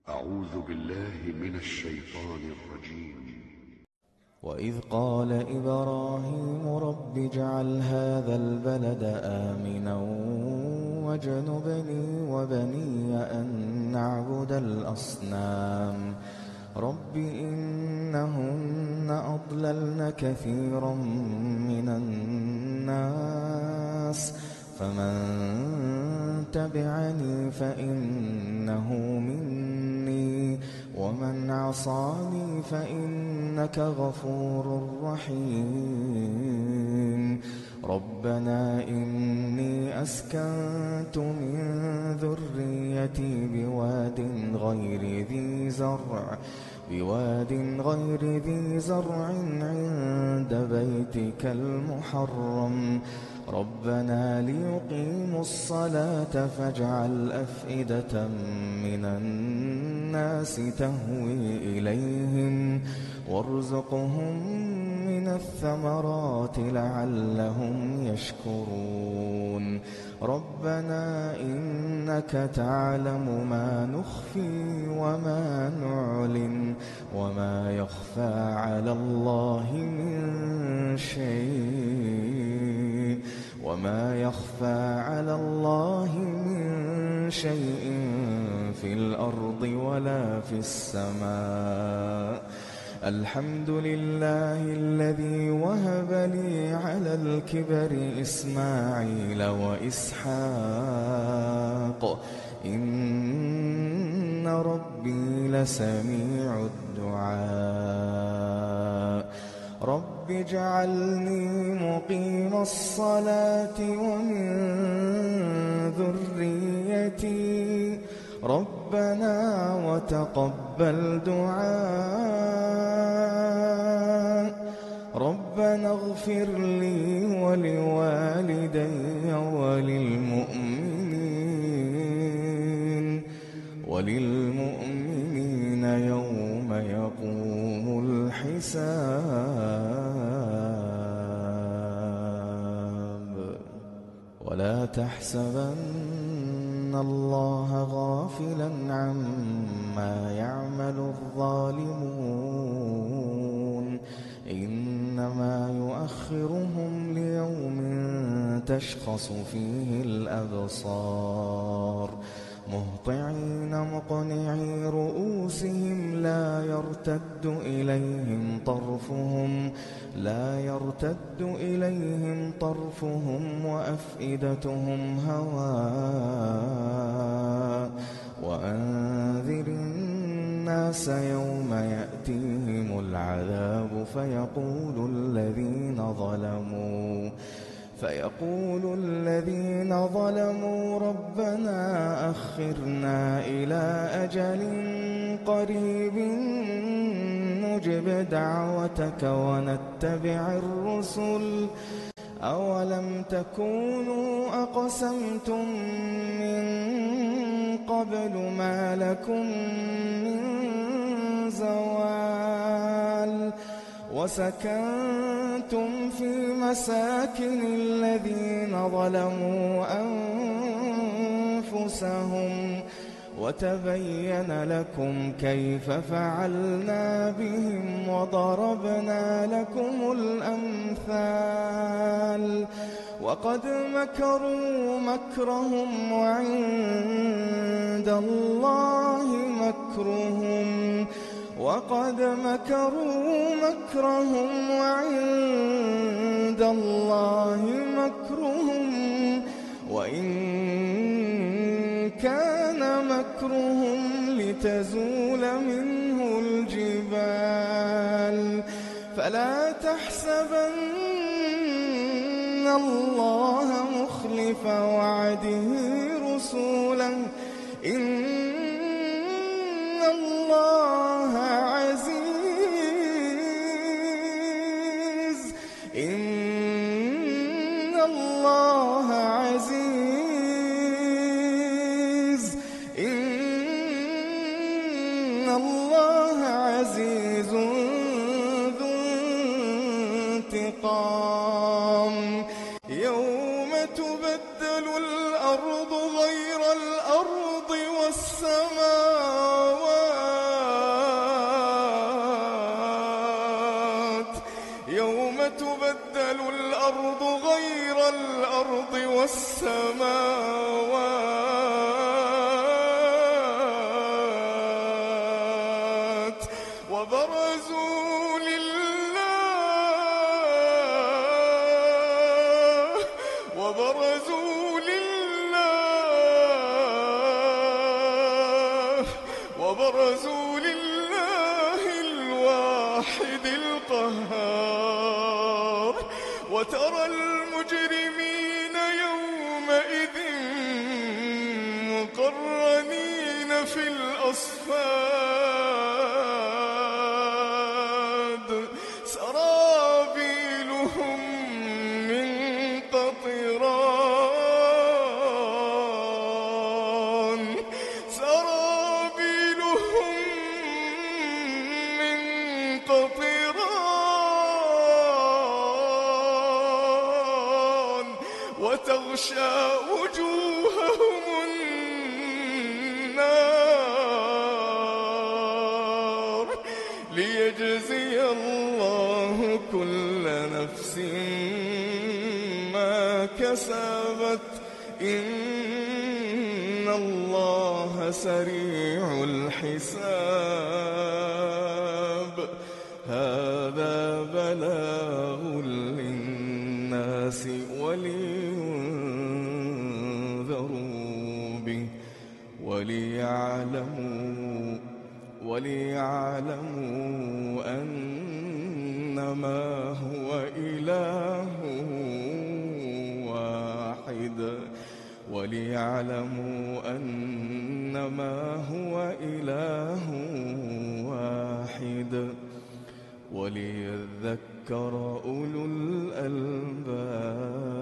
أعوذ بالله من الشيطان الرجيم. وإذ قال إبراهيم رب اجعل هذا البلد آمنا واجنبني وبني أن نعبد الأصنام رب إنهن أضللن كثيرا من الناس فمن تبعني فإنه مني ومن عصاني فإنك غفور رحيم ربنا إني أسكنت من ذريتي بواد غير ذي زرع عند بيتك المحرم ربنا ليقيموا الصلاة فاجعل أفئدة من الناس تهوي إليهم وارزقهم من الثمرات لعلهم يشكرون ربنا إنك تعلم ما نخفي وما نعلن وما يخفى على الله من شيء في الأرض ولا في السماء الحمد لله الذي وهب لي على الكبر إسماعيل وإسحاق إن ربي لسميع الدعاء رب اجعلني مقيم الصلاة ومن ذريتي ربنا وتقبل دعاء ربنا اغفر لي ولوالدي وللمؤمنين يوم يقوم الحساب ولا تحسبن الله غافلا عما يعمل الظالمون إنما يؤخرهم ليوم تشخص فيه الأبصار مهطعين مقنعي رؤوسهم لا يرتد إليهم طرفهم وأفئدتهم هواء وأنذر الناس يوم يأتيهم العذاب فيقول الذين ظلموا ربنا أخرنا إلى أجل قريب نجب دعوتك ونتبع الرسل أولم تكونوا أقسمتم من قبل ما لكم من زوال وسكنتم في مساكن الذين ظلموا أنفسهم وتبين لكم كيف فعلنا بهم وضربنا لكم الأمثال وقد مكروا مكرهم وعند الله مكرهم وإن كان مكرهم لتزول منه الجبال فلا تحسبن الله مخلف وعده رسوله إن الله عزيز ذو انتقام يوم تبدل الأرض غير الأرض والسماوات تبدل الأرض غير الأرض والسماوات وبرزوا لله الواحد القهار وترى المجرمين يومئذ مقرنين في الأصفاد سرابيلهم من قطران وتغشى وجوههم النار ليجزي الله كل نفس ما كسبت إن الله سريع الحساب هذا بلاغ للناس ولينذروا به وليعلموا أنما هو إله واحد وليذكر أولو الألباب.